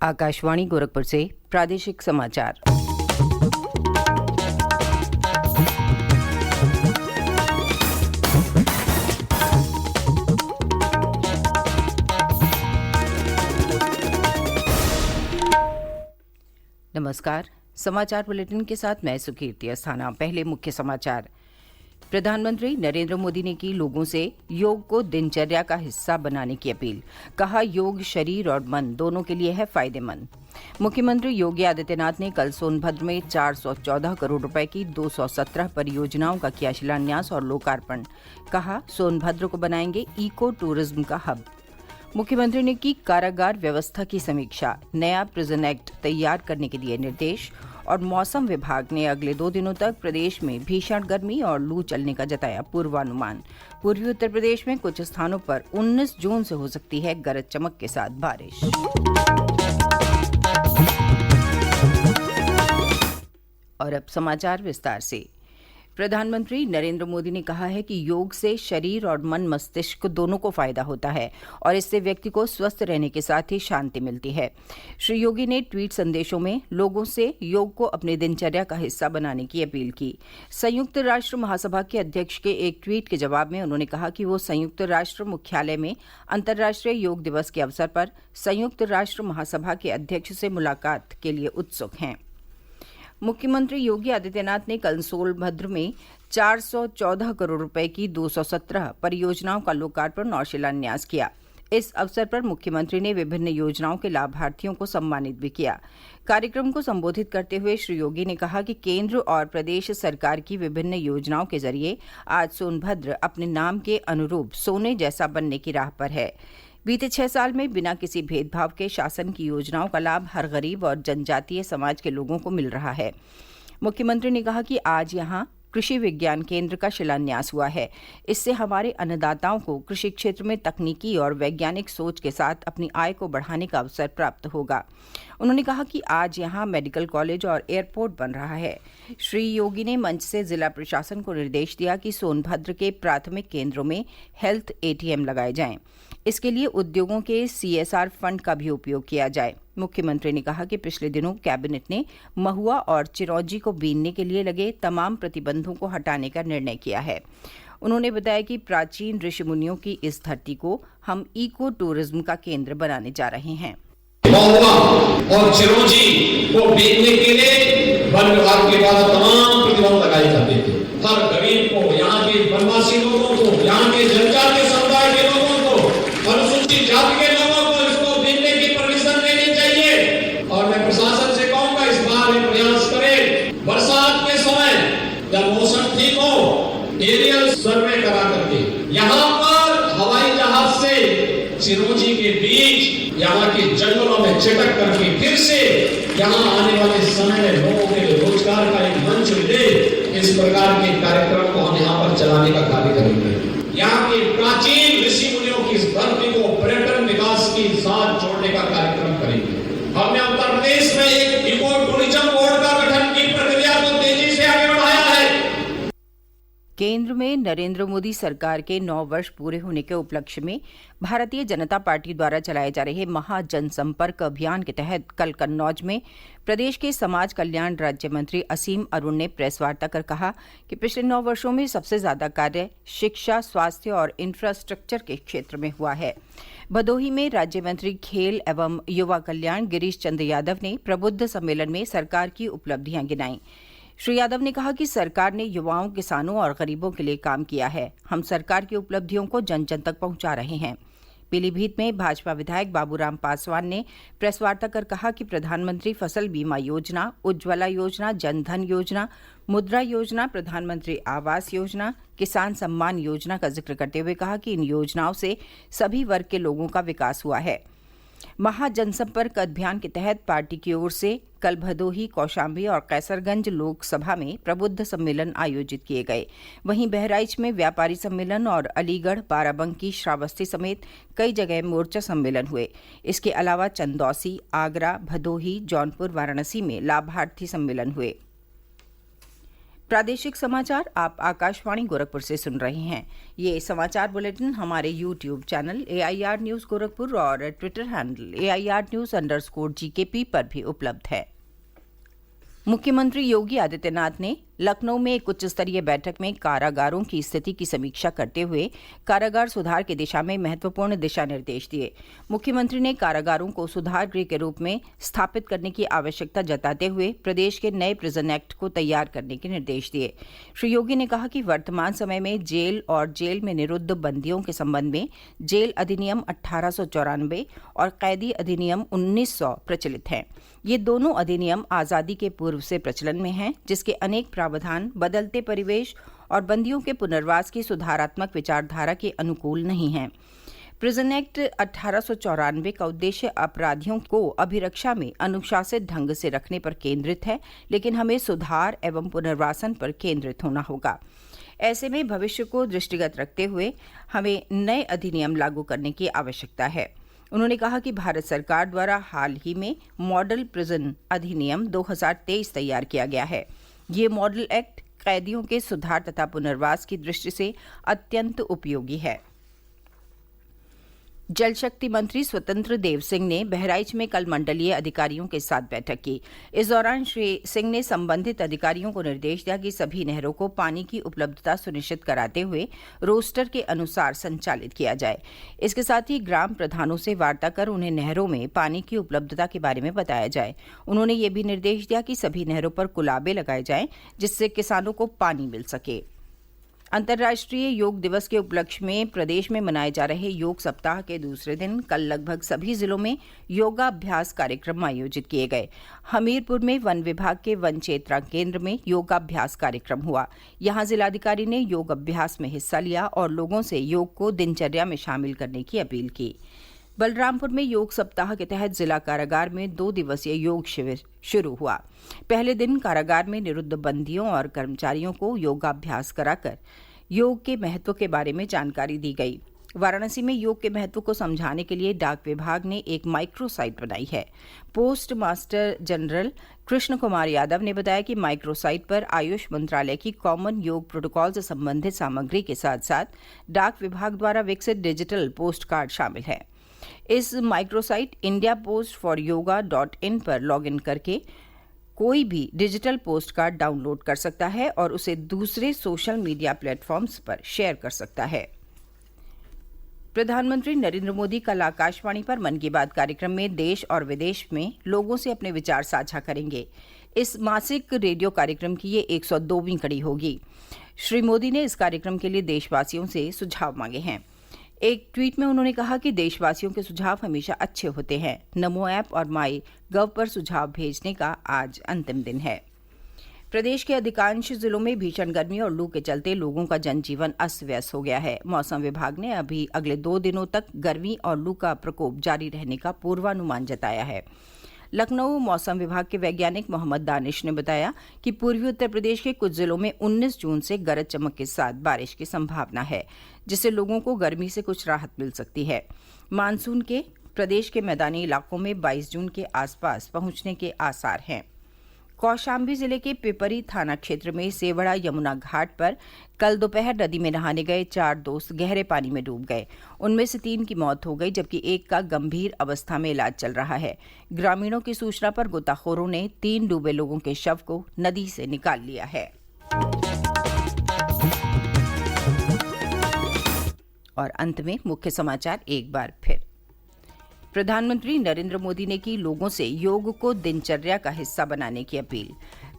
आकाशवाणी गोरखपुर से प्रादेशिक समाचार। नमस्कार, समाचार बुलेटिन के साथ मैं सुकीर्ति अस्थाना। पहले मुख्य समाचार। प्रधानमंत्री नरेंद्र मोदी ने की लोगों से योग को दिनचर्या का हिस्सा बनाने की अपील। कहा, योग शरीर और मन दोनों के लिए है फायदेमंद। मुख्यमंत्री योगी आदित्यनाथ ने कल सोनभद्र में 414 करोड़ रुपए की 217 परियोजनाओं का किया शिलान्यास और लोकार्पण। कहा, सोनभद्र को बनाएंगे इको टूरिज्म का हब। मुख्यमंत्री ने की कारागार व्यवस्था की समीक्षा। नया प्रिजन एक्ट तैयार करने के दिए निर्देश। और मौसम विभाग ने अगले 2 दिनों तक प्रदेश में भीषण गर्मी और लू चलने का जताया पूर्वानुमान। पूर्वी उत्तर प्रदेश में कुछ स्थानों पर 19 जून से हो सकती है गरज चमक के साथ बारिश। और अब समाचार विस्तार से। प्रधानमंत्री नरेंद्र मोदी ने कहा है कि योग से शरीर और मन मस्तिष्क दोनों को फायदा होता है और इससे व्यक्ति को स्वस्थ रहने के साथ ही शांति मिलती है। श्री योगी ने ट्वीट संदेशों में लोगों से योग को अपने दिनचर्या का हिस्सा बनाने की अपील की। संयुक्त राष्ट्र महासभा के अध्यक्ष के एक ट्वीट के जवाब में उन्होंने कहा कि वो संयुक्त राष्ट्र मुख्यालय में अंतर्राष्ट्रीय योग दिवस के अवसर पर संयुक्त राष्ट्र महासभा के अध्यक्ष से मुलाकात के लिए उत्सुक हैं। मुख्यमंत्री योगी आदित्यनाथ ने कल सोनभद्र में 414 करोड़ रुपए की 217 परियोजनाओं का लोकार्पण और शिलान्यास किया। इस अवसर पर मुख्यमंत्री ने विभिन्न योजनाओं के लाभार्थियों को सम्मानित भी किया। कार्यक्रम को संबोधित करते हुए श्री योगी ने कहा कि केंद्र और प्रदेश सरकार की विभिन्न योजनाओं के जरिए आज सोनभद्र अपने नाम के अनुरूप सोने जैसा बनने की राह पर है। बीते 6 साल में बिना किसी भेदभाव के शासन की योजनाओं का लाभ हर गरीब और जनजातीय समाज के लोगों को मिल रहा है। मुख्यमंत्री ने कहा कि आज यहां कृषि विज्ञान केंद्र का शिलान्यास हुआ है। इससे हमारे अन्नदाताओं को कृषि क्षेत्र में तकनीकी और वैज्ञानिक सोच के साथ अपनी आय को बढ़ाने का अवसर प्राप्त होगा। उन्होंने कहा कि आज यहां मेडिकल कॉलेज और एयरपोर्ट बन रहा है। श्री योगी ने मंच से जिला प्रशासन को निर्देश दिया कि सोनभद्र के प्राथमिक केंद्रों में हेल्थ एटीएम लगाए जाएं। इसके लिए उद्योगों के CSR फंड का भी उपयोग किया जाए। मुख्यमंत्री ने कहा कि पिछले दिनों कैबिनेट ने महुआ और चिरौंजी को बीनने के लिए लगे तमाम प्रतिबंधों को हटाने का निर्णय किया है। उन्होंने बताया कि प्राचीन ऋषि मुनियों की इस धरती को हम इको टूरिज्म का केंद्र बनाने जा रहे हैं। महुआ और चिरौंजी को बीनने के लिए वन विभाग के द्वारा तमाम प्रतिबंध लगाए जाते थे। हर गरीब को, यहाँ के वनवासी लोगों को, यहाँ के जनजातीय समुदाय के लोगों को, अनुसूचित जाति के लोगों को इसको बीनने की परमिशन देनी चाहिए। और मैं प्रशासन से कहूंगा इस बार ये प्रयास करें, बरसात के समय जब मौसम ठीक हो, एरियल सर्वे करा करके यहाँ पर हवाई जहाज से चिरौंजी के बीज यहाँ के जंगलों में छिटक करके फिर से यहाँ आने वाले समय में लोगों के लिए रोजगार का एक मंच मिले, इस प्रकार के कार्यक्रम को हम यहाँ पर चलाने का कार्य करेंगे। यहाँ के प्राचीन ऋषि मुनियों की इस धरती को पर्यटन विकास के साथ जोड़ने का कार्यक्रम करेंगे। हमने उत्तर प्रदेश में एक इको टूरिज्म बोर्ड का गठन की प्रक्रिया को तेजी से आगे बढ़ाया है। केंद्र में नरेंद्र मोदी सरकार के 9 वर्ष पूरे होने के उपलक्ष्य में भारतीय जनता पार्टी द्वारा चलाए जा रहे महाजनसंपर्क अभियान के तहत कल कन्नौज में प्रदेश के समाज कल्याण राज्य मंत्री असीम अरुण ने प्रेस वार्ता कर कहा कि पिछले 9 वर्षों में सबसे ज्यादा कार्य शिक्षा, स्वास्थ्य और इंफ्रास्ट्रक्चर के क्षेत्र में हुआ है। भदोही में राज्य मंत्री खेल एवं युवा कल्याण गिरीश चंद्र यादव ने प्रबुद्ध सम्मेलन में सरकार की उपलब्धियां गिनाई। श्री यादव ने कहा कि सरकार ने युवाओं, किसानों और गरीबों के लिए काम किया है। हम सरकार की उपलब्धियों को जन जन तक पहुंचा रहे हैं। पीलीभीत में भाजपा विधायक बाबूराम पासवान ने प्रेस वार्ता कर कहा कि प्रधानमंत्री फसल बीमा योजना, उज्ज्वला योजना, जनधन योजना, मुद्रा योजना, प्रधानमंत्री आवास योजना, किसान सम्मान योजना का जिक्र करते हुए कहा कि इन योजनाओं से सभी वर्ग के लोगों का विकास हुआ है। महाजनसंपर्क अभियान के तहत पार्टी की ओर से कल भदोही, कौशाम्बी और कैसरगंज लोकसभा में प्रबुद्ध सम्मेलन आयोजित किए गए। वहीं बहराइच में व्यापारी सम्मेलन और अलीगढ़, बाराबंकी, श्रावस्ती समेत कई जगह मोर्चा सम्मेलन हुए। इसके अलावा चंदौसी, आगरा, भदोही, जौनपुर, वाराणसी में लाभार्थी सम्मेलन हुए। प्रादेशिक समाचार आप आकाशवाणी गोरखपुर से सुन रहे हैं। ये समाचार बुलेटिन हमारे YouTube channel AIR news Gorakhpur और ट्विटर हैंडल AIR News_GKP पर भी उपलब्ध है। मुख्यमंत्री योगी आदित्यनाथ ने लखनऊ में एक उच्च स्तरीय बैठक में कारागारों की स्थिति की समीक्षा करते हुए कारागार सुधार की दिशा में महत्वपूर्ण दिशा निर्देश दिए। मुख्यमंत्री ने कारागारों को सुधार गृह के रूप में स्थापित करने की आवश्यकता जताते हुए प्रदेश के नए प्रिजन एक्ट को तैयार करने के निर्देश दिए। श्री योगी ने कहा कि वर्तमान समय में जेल और जेल में निरुद्ध बंदियों के संबंध में जेल अधिनियम 1894 और कैदी अधिनियम 1900 प्रचलित हैं। ये दोनों अधिनियम आजादी के पूर्व से प्रचलन में हैं, जिसके अनेक प्रावधान बदलते परिवेश और बंदियों के पुनर्वास की सुधारात्मक विचारधारा के अनुकूल नहीं हैं। प्रिजन एक्ट 1894 का उद्देश्य अपराधियों को अभिरक्षा में अनुशासित ढंग से रखने पर केंद्रित है, लेकिन हमें सुधार एवं पुनर्वासन पर केंद्रित होना होगा। ऐसे में भविष्य को दृष्टिगत रखते हुए हमें नए अधिनियम लागू करने की आवश्यकता है। उन्होंने कहा कि भारत सरकार द्वारा हाल ही में मॉडल प्रिजन अधिनियम 2023 तैयार किया गया है। ये मॉडल एक्ट कैदियों के सुधार तथा पुनर्वास की दृष्टि से अत्यंत उपयोगी है। जल शक्ति मंत्री स्वतंत्र देव सिंह ने बहराइच में कल मंडलीय अधिकारियों के साथ बैठक की। इस दौरान श्री सिंह ने संबंधित अधिकारियों को निर्देश दिया कि सभी नहरों को पानी की उपलब्धता सुनिश्चित कराते हुए रोस्टर के अनुसार संचालित किया जाए। इसके साथ ही ग्राम प्रधानों से वार्ता कर उन्हें नहरों में पानी की उपलब्धता के बारे में बताया जाए। उन्होंने ये भी निर्देश दिया कि सभी नहरों पर कुलाबे लगाए जाएं, जिससे किसानों को पानी मिल सके। अंतर्राष्ट्रीय योग दिवस के उपलक्ष्य में प्रदेश में मनाए जा रहे योग सप्ताह के दूसरे दिन कल लगभग सभी जिलों में योगाभ्यास कार्यक्रम आयोजित किए गए। हमीरपुर में वन विभाग के वन क्षेत्र केंद्र में योगाभ्यास कार्यक्रम हुआ। यहां जिलाधिकारी ने योग अभ्यास में हिस्सा लिया और लोगों से योग को दिनचर्या में शामिल करने की अपील की। बलरामपुर में योग सप्ताह के तहत जिला कारागार में 2 दिवसीय योग शिविर शुरू हुआ। पहले दिन कारागार में निरुद्ध बंदियों और कर्मचारियों को योगाभ्यास कराकर योग के महत्व के बारे में जानकारी दी गई। वाराणसी में योग के महत्व को समझाने के लिए डाक विभाग ने एक माइक्रो साइट बनाई है। Post master general Krishna Kumar Yadav ने बताया कि माइक्रो साइट पर आयुष मंत्रालय की कॉमन योग प्रोटोकॉल से संबंधित सामग्री के साथ साथ डाक विभाग द्वारा विकसित डिजिटल पोस्ट कार्ड शामिल है। इस माइक्रोसाइट indiapost4yoga.in पर लॉगिन करके कोई भी डिजिटल पोस्ट कार्ड डाउनलोड कर सकता है और उसे दूसरे सोशल मीडिया प्लेटफॉर्म्स पर शेयर कर सकता है। प्रधानमंत्री नरेंद्र मोदी कल आकाशवाणी पर मन की बात कार्यक्रम में देश और विदेश में लोगों से अपने विचार साझा करेंगे। इस मासिक रेडियो कार्यक्रम की ये 102वीं कड़ी होगी। श्री मोदी ने इस कार्यक्रम के लिए देशवासियों से सुझाव मांगे हैं। एक ट्वीट में उन्होंने कहा कि देशवासियों के सुझाव हमेशा अच्छे होते हैं। नमो ऐप और माई गव पर सुझाव भेजने का आज अंतिम दिन है। प्रदेश के अधिकांश जिलों में भीषण गर्मी और लू के चलते लोगों का जनजीवन अस्त व्यस्त हो गया है। मौसम विभाग ने अभी अगले 2 दिनों तक गर्मी और लू का प्रकोप जारी रहने का पूर्वानुमान जताया है। लखनऊ मौसम विभाग के वैज्ञानिक मोहम्मद दानिश ने बताया कि पूर्वी उत्तर प्रदेश के कुछ जिलों में 19 जून से गरज चमक के साथ बारिश की संभावना है, जिससे लोगों को गर्मी से कुछ राहत मिल सकती है। मानसून के प्रदेश के मैदानी इलाकों में 22 जून के आसपास पहुंचने के आसार हैं। कौशाम्बी जिले के पिपरी थाना क्षेत्र में सेवड़ा यमुना घाट पर कल दोपहर नदी में नहाने गए 4 दोस्त गहरे पानी में डूब गए। उनमें से 3 की मौत हो गई, जबकि एक का गंभीर अवस्था में इलाज चल रहा है। ग्रामीणों की सूचना पर गोताखोरों ने 3 डूबे लोगों के शव को नदी से निकाल लिया है। और अंत में मुख्य समाचार एक बार फिर। प्रधानमंत्री नरेंद्र मोदी ने की लोगों से योग को दिनचर्या का हिस्सा बनाने की अपील।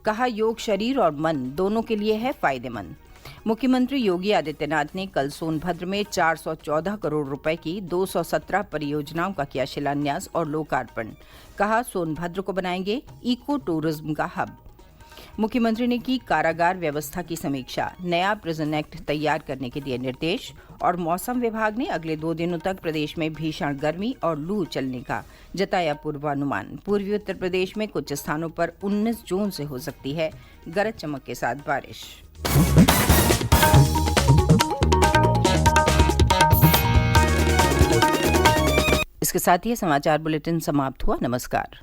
कहा, योग शरीर और मन दोनों के लिए है फायदेमंद। मुख्यमंत्री योगी आदित्यनाथ ने कल सोनभद्र में 414 करोड़ रुपए की 217 परियोजनाओं का किया शिलान्यास और लोकार्पण। कहा, सोनभद्र को बनाएंगे इको टूरिज्म का हब। मुख्यमंत्री ने की कारागार व्यवस्था की समीक्षा, नया प्रिजन एक्ट तैयार करने के दिए निर्देश। और मौसम विभाग ने अगले 2 दिनों तक प्रदेश में भीषण गर्मी और लू चलने का जताया पूर्वानुमान। पूर्वी उत्तर प्रदेश में कुछ स्थानों पर 19 जून से हो सकती है गरज चमक के साथ बारिश। इसके साथ ही समाचार बुलेटिन समाप्त हुआ। नमस्कार।